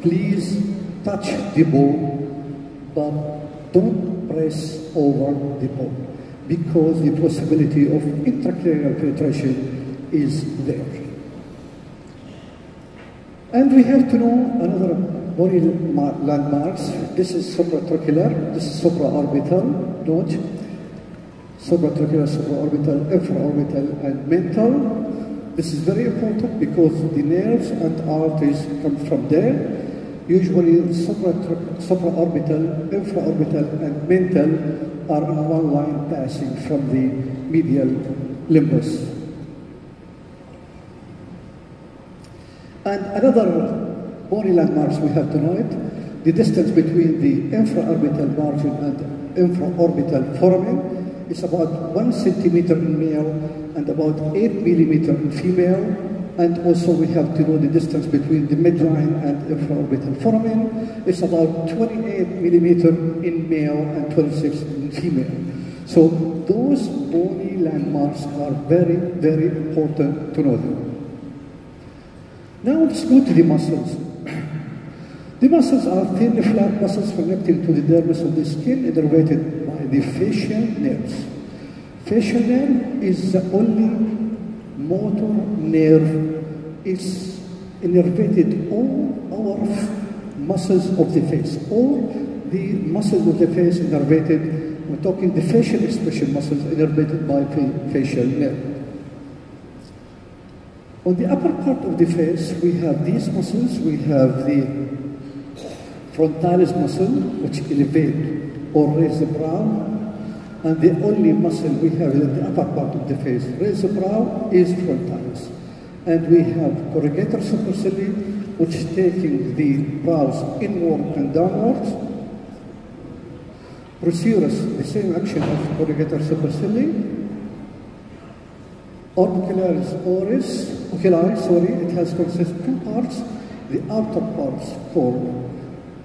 Please touch the bone, but don't press over the bone, because the possibility of intracranial penetration is there. And we have to know another body landmarks. This is supratracheal, this is supraorbital, note. Supratracheal, supraorbital, infraorbital, and mental. This is very important because the nerves and arteries come from there. Usually supraorbital, infraorbital, and mental are in one line passing from the medial limbus. And another bony landmarks we have to note, the distance between the infraorbital margin and infraorbital foramen is about 1 centimeter in male and about 8 millimeter in female. And also we have to know the distance between the midline and infraorbital foramen. It's about 28 millimeter in male and 26 in female. So those bony landmarks are very, very important to know them. Now let's go to the muscles. The muscles are thin, flat muscles connecting to the dermis of the skin, innervated by the facial nerves. Facial nerve is the only motor nerve. It's innervated all our muscles of the face. All the muscles of the face innervated. We're talking the facial expression muscles innervated by facial nerve. On the upper part of the face, we have these muscles. We have the frontalis muscle, which elevate or raise the brow. And the only muscle we have in the upper part of the face, raise the brow, is frontalis. And we have corrugator supercilii, which is taking the brows inward and downwards. Procerus, the same action of corrugator supercilii. Orbicularis oris, it has consist of two parts. The outer parts called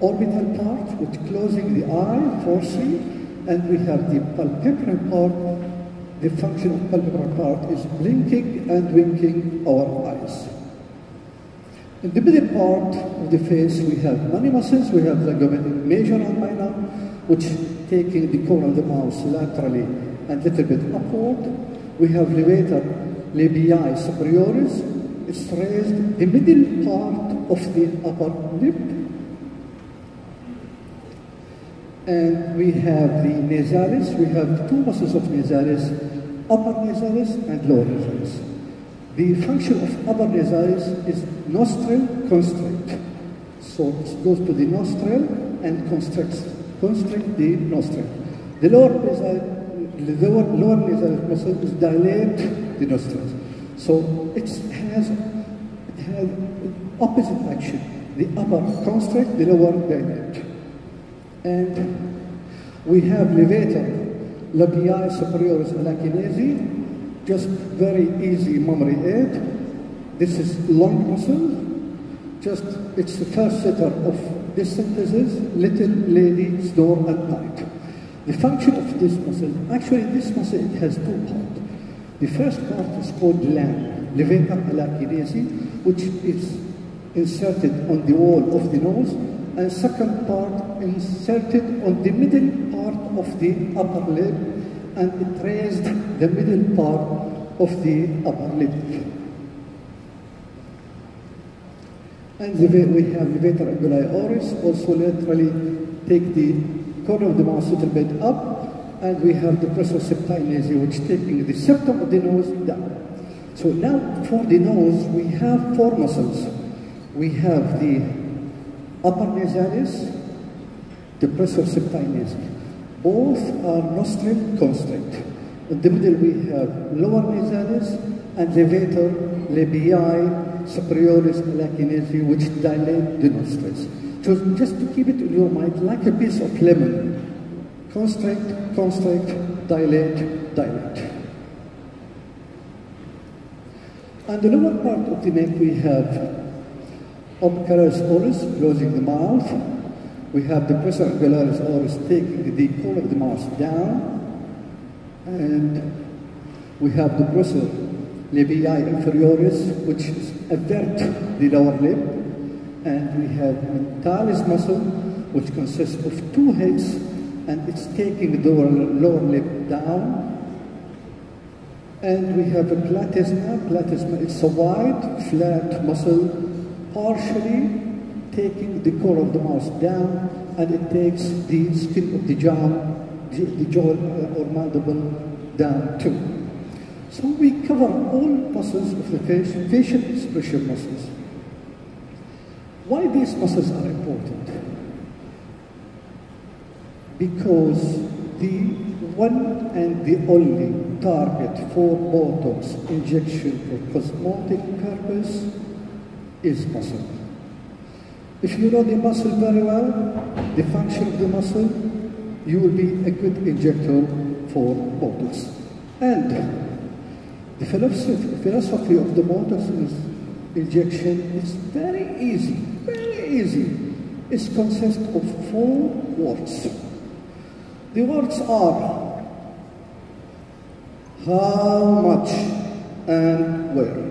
orbital part, which closing the eye, foci. And we have the palpebral part. The function of palpebral part is blinking and winking our eyes. In the middle part of the face, we have many muscles. We have ligament major and minor, which taking the corner of the mouth laterally and little bit upward. We have levator labii superioris. It's raised the middle part of the upper lip. And we have the nasalis. We have two muscles of nasalis, upper nasalis and lower nasalis. The function of upper nasalis is nostril constrict. So it goes to the nostril and constrict the nostril. The lower nasal muscle is dilate the nostrils. So it has opposite action. The upper constrict, the lower dilate. And we have levator labii superioris alacinesi, just very easy memory aid. This is long muscle. Just it's the first setter of this synthesis. Little lady snore at night. The function of this muscle, actually this muscle, it has two parts. The first part is called LAM, levator alacinesi, which is inserted on the wall of the nose. And second part inserted on the middle part of the upper lip, and it raised the middle part of the upper lip. And we have levator anguli oris, also laterally take the corner of the mouth a little bit up, and we have the depressor septinesi, which taking the septum of the nose down. So now for the nose, we have four muscles. We have the upper nasalis, depressor septinesi. Both are nostril constrict. In the middle we have lower nasalis and levator labii superioris alacinesi, which dilate the nostrils. So just to keep it in your mind, like a piece of lemon. Constrict, constrict, dilate, dilate. On the lower part of the neck we have orbicularis oris, closing the mouth. We have the depressor angularis oris, taking the corner of the mouth down. And we have the depressor labii inferioris, which avert the lower lip. and we have mentalis muscle, which consists of two heads, and it's taking the lower lip down. And we have a platysma. Platysma is a wide, flat muscle, partially taking the core of the mouth down, and it takes the skin of the jaw, the jaw or mandible down too. So we cover all muscles of the face, facial expression muscles. Why these muscles are important? Because the one and the only target for Botox injection for cosmetic purpose is muscle. If you know the muscle very well, the function of the muscle, you will be a good injector for Botox. And the philosophy of the Botox injection is very easy, very easy. It consists of 4 words. The words are how much and where.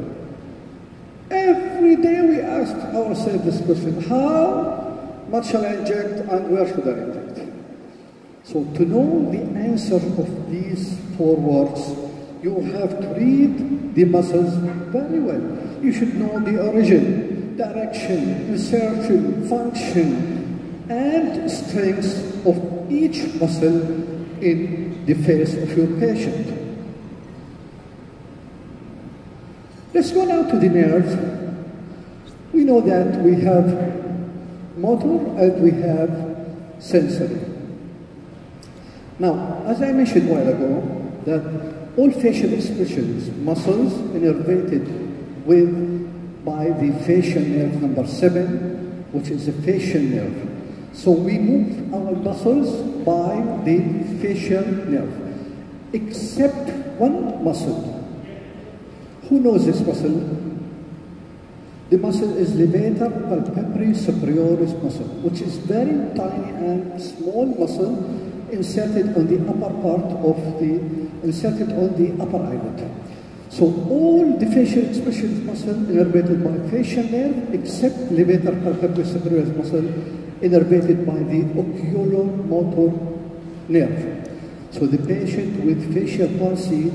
Every day we ask ourselves this question: how much shall I inject and where should I inject? So to know the answer of these 4 words, you have to read the muscles very well. You should know the origin, direction, insertion, function, and strength of each muscle in the face of your patient. Let's go now to the nerves. We know that we have motor and we have sensory. Now, as I mentioned a while ago, that all facial expressions, muscles innervated by the facial nerve number 7, which is a facial nerve. So we move our muscles by the facial nerve, except one muscle. Who knows this muscle? The muscle is levator palpebris superioris muscle, which is very tiny and small muscle inserted on the upper part of inserted on the upper eyelid. So all the facial expression muscle innervated by facial nerve, except levator palpebris superioris muscle innervated by the oculomotor nerve. So the patient with facial palsy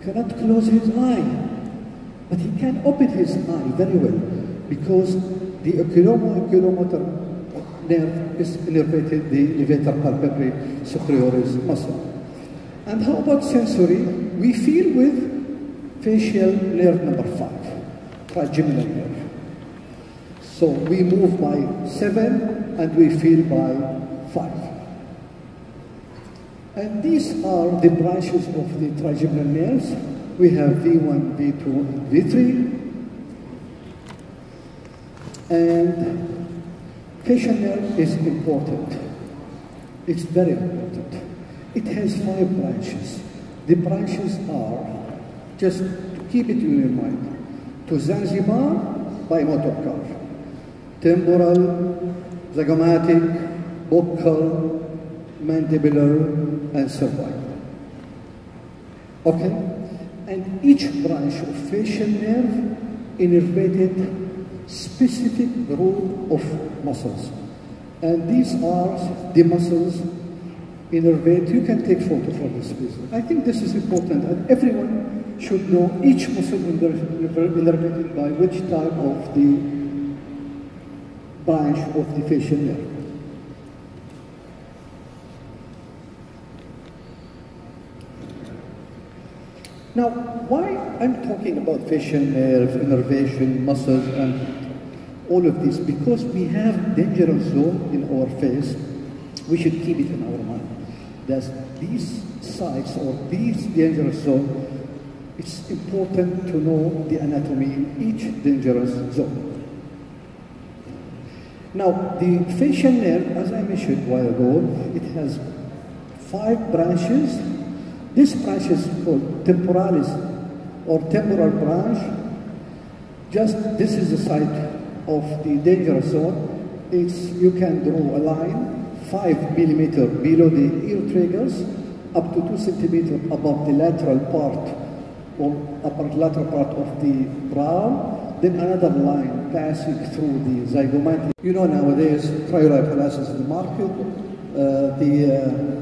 cannot close his eye, but he can open his eye very well because the oculomotor nerve is innervated the levator palpebris superioris muscle. And how about sensory? We feel with facial nerve number 5, trigeminal nerve. So we move by 7 and we feel by 5. And these are the branches of the trigeminal nerves. We have V1, V2, and V3. And facial nerve is important. It's very important. It has 5 branches. The branches are, just to keep it in your mind, to Zanzibar by motor car, temporal, zygomatic, buccal, mandibular, and cervical. Okay? And each branch of facial nerve innervated specific group of muscles. And these are the muscles innervate. You can take photo for this, please. I think this is important, and everyone should know each muscle innervated by which type of the branch of the facial nerve. Now, why I'm talking about facial nerve, innervation, muscles, and all of this? Because we have dangerous zone in our face. We should keep it in our mind. That these sites or these dangerous zones, it's important to know the anatomy in each dangerous zone. Now, the facial nerve, as I mentioned a while ago, it has 5 branches. This branch is called temporalis or temporal branch. Just this is the site of the dangerous zone. You can draw a line 5 millimeter below the ear triggers, up to 2 centimeters above the lateral part or upper lateral part of the brow, then another line passing through the zygomatic. You know nowadays, cryolipolasis in the market, the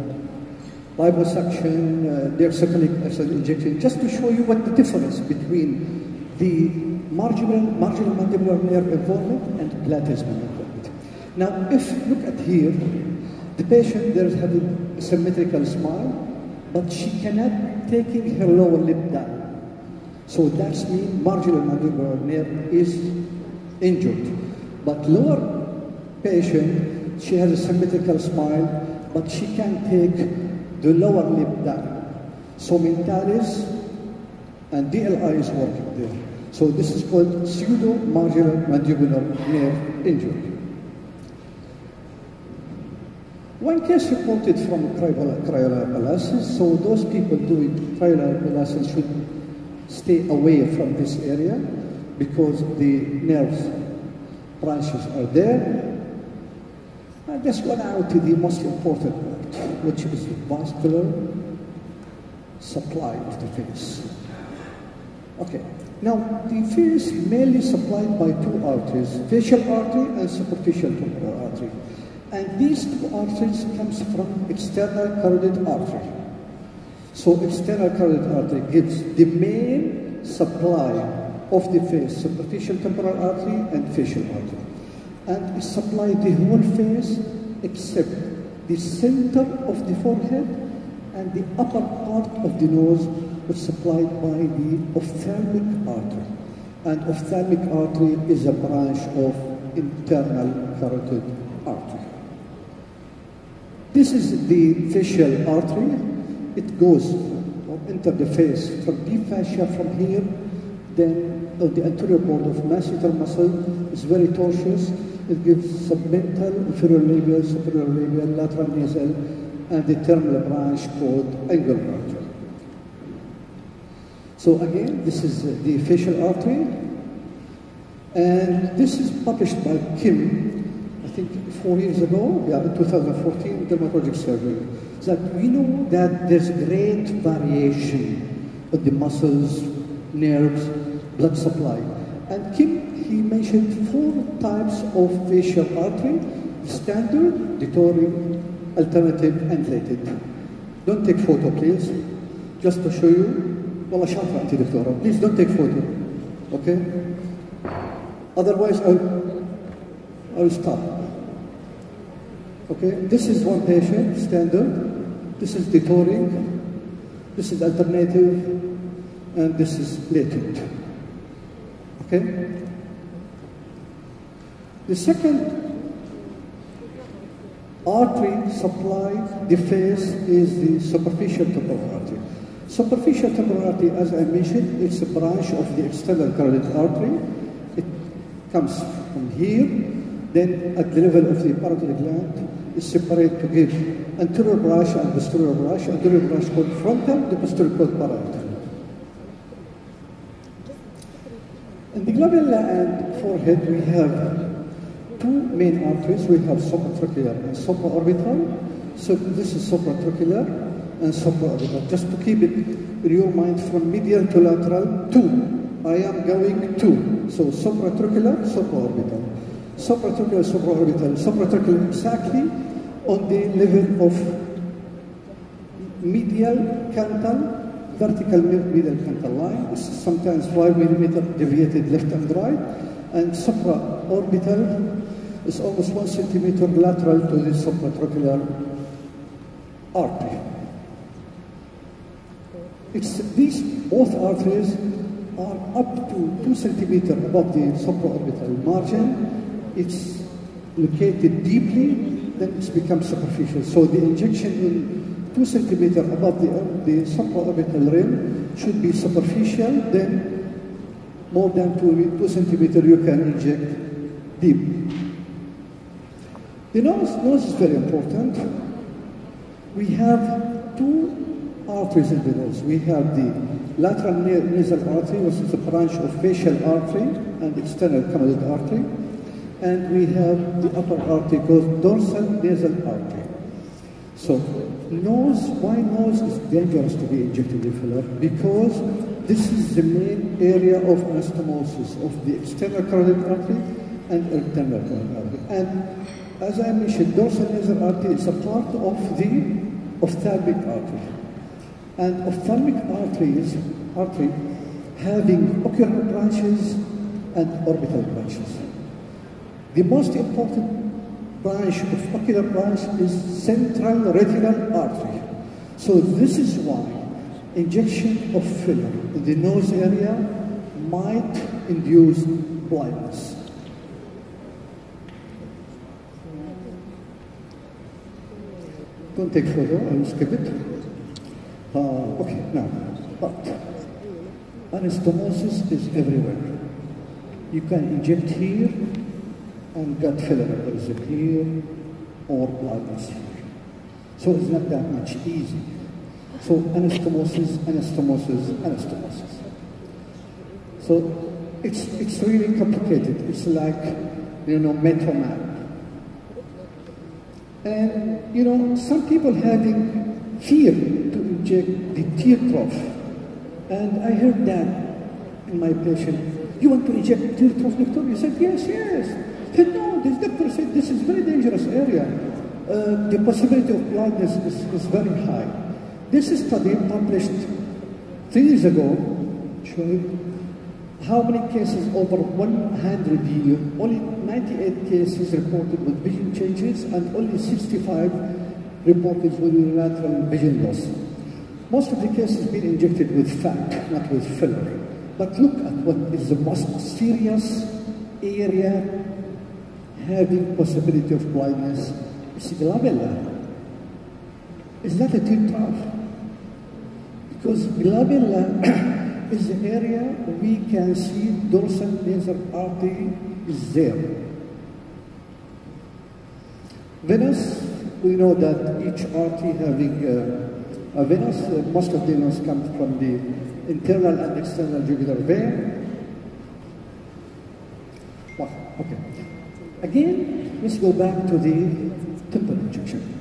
liposuction, deoxycholic acid injection, just to show you what the difference between the marginal mandibular nerve involvement and platysmal involvement. Now, if you look at here, the patient there is having a symmetrical smile, but she cannot taking her lower lip down. So that's mean marginal mandibular nerve is injured. But lower patient, she has a symmetrical smile, but she can take the lower lip down. So mentalis and DLI is working there. So this is called pseudo-marginal mandibular nerve injury. One case reported from cryolipolasis, so those people doing cryolipolasis should stay away from this area because the nerves branches are there. And let's go now to the most important part, which is the vascular supply of the face. Okay, now the face is mainly supplied by two arteries, facial artery and superficial temporal artery. And these two arteries comes from external carotid artery. So external carotid artery gives the main supply of the face, superficial temporal artery and facial artery. And it supplies the whole face except the center of the forehead and the upper part of the nose, which is supplied by the ophthalmic artery. And ophthalmic artery is a branch of internal carotid artery. This is the facial artery. It goes into the face from deep fascia from here, then on the anterior border of masseter muscle is very tortuous. It gives submental, inferior labial, superior labial, lateral nasal, and the terminal branch called angular artery. So again, this is the facial artery, and this is published by Kim, I think 4 years ago, in 2014, dermatologic surgery, that we know that there's great variation of the muscles, nerves, blood supply. And Kim, he mentioned 4 types of facial artery: standard, detouring, alternative, and latent. Don't take photo, please, just to show you. والله شاطرة أنت دكتورة. Please don't take photo, okay? Otherwise, I'll stop. Okay, this is one patient, standard. This is detouring. This is alternative, and this is latent. Okay. The second artery supplying the face is the superficial temporal artery. Superficial temporal artery, as I mentioned, it's a branch of the external carotid artery. It comes from here, then at the level of the parotid gland, is separated to give anterior branch and posterior branch. Anterior branch called frontal, the posterior called parietal. In the glabella and forehead, we have 2 main arteries. We have supratracheal and supraorbital. So this is supratracheal and supraorbital. Just to keep it in your mind, from medial to lateral, 2. I am going 2. So supratracheal, supraorbital. Supratracheal, supraorbital. Supratracheal exactly on the level of medial canthal, vertical medial canthal line. It's sometimes 5 millimeter deviated left and right. And supraorbital is almost 1 centimeter lateral to the supratracheal artery. These both arteries are up to 2 centimeters above the supraorbital margin. It's located deeply, then it becomes superficial. So the injection in 2 centimeters above the supraorbital rim should be superficial, then more than 2 centimeters you can inject deep. The nose is very important. We have 2 arteries in the nose. We have the lateral nasal artery, which is a branch of facial artery and external carotid artery. And we have the upper artery called dorsal nasal artery. So nose, why nose is dangerous to be injected with filler? Because this is the main area of anastomosis of the external carotid artery and internal carotid artery. And as I mentioned, dorsal nasal artery is a part of the ophthalmic artery. And ophthalmic artery having ocular branches and orbital branches. The most important branch of ocular branch is central retinal artery. So this is why injection of filler in the nose area might induce blindness. Don't take photo, I will skip it. Okay, now, but anastomosis is everywhere. You can inject here and get filler embolism here or blindness here. So it's not that much easy. So anastomosis, anastomosis, anastomosis. So it's really complicated. It's like, mental map. And, some people having fear to inject the tear trough. And I heard that in my patient, you want to inject tear trough, doctor? You said, yes. I said, no, this doctor said this is a very dangerous area. The possibility of blindness is very high. This study published 3 years ago showed how many cases over 100 years, only 98 cases reported with vision changes and only 65 reported with unilateral vision loss. Most of the cases been injected with fat, not with filler. But look at what is the most serious area having possibility of blindness. It's glabella. It's not a tear trough. Because glabella is the area we can see dorsal nasal artery is there. Venous, we know that each artery having a venous, most of the venous come from the internal and external jugular vein. Wow, okay. Again, let's go back to the temporal injection.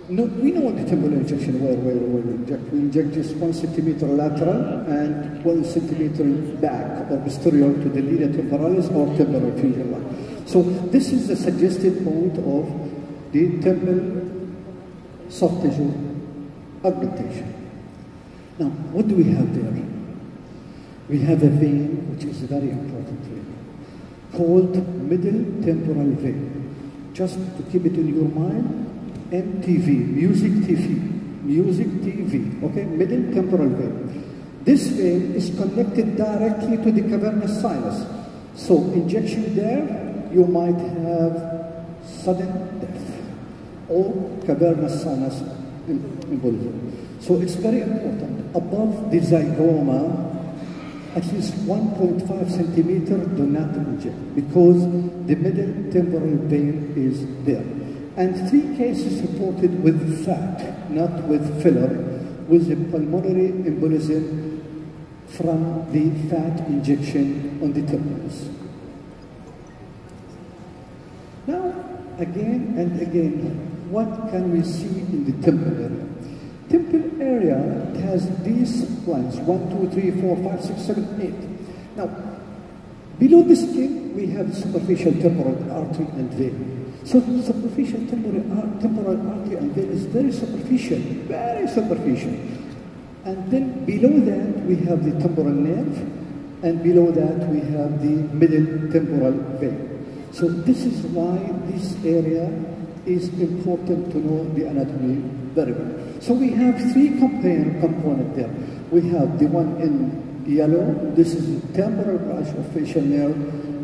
No, we know what the temporal injection where we inject. We inject just 1 centimeter lateral and 1 centimeter back or posterior to the linea temporalis or temporal fusion line. So this is the suggested point of the temporal soft tissue augmentation. Now, what do we have there? We have a vein which is a very important vein called middle temporal vein. Just to keep it in your mind, MTV, music TV, okay, middle temporal vein. This vein is connected directly to the cavernous sinus. So injection there, you might have sudden death or cavernous sinus embolism. So it's very important. Above the zygoma, at least 1.5 centimeter do not inject because the middle temporal vein is there. And 3 cases reported with fat, not with filler, with a pulmonary embolism from the fat injection on the temporals. Now, again and again, what can we see in the temple area? Temple area has these lines, 1, 2, 3, 4, 5, 6, 7, 8. Now, below the skin, we have superficial temporal artery and vein. So superficial temporal artery and vein is very superficial. And then below that, we have the temporal nerve, and below that, we have the middle temporal vein. So this is why this area is important to know the anatomy very well. So we have 3 components there. We have the one in yellow, this is the temporal branch of facial nerve,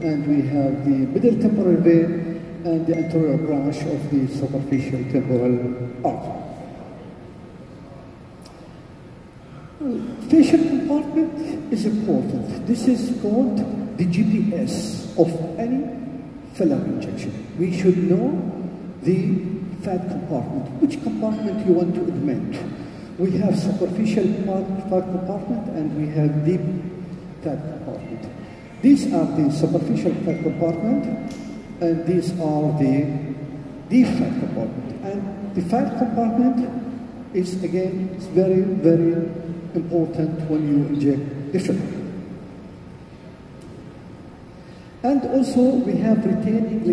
and we have the middle temporal vein, and the anterior branch of the superficial temporal artery. Facial compartment is important. This is called the GPS of any filler injection. We should know the fat compartment. Which compartment you want to augment? We have superficial fat compartment and we have deep fat compartment. These are the superficial fat compartment and these are the deep fat compartment. And the fat compartment is again very important when you inject the filler. And also we have retaining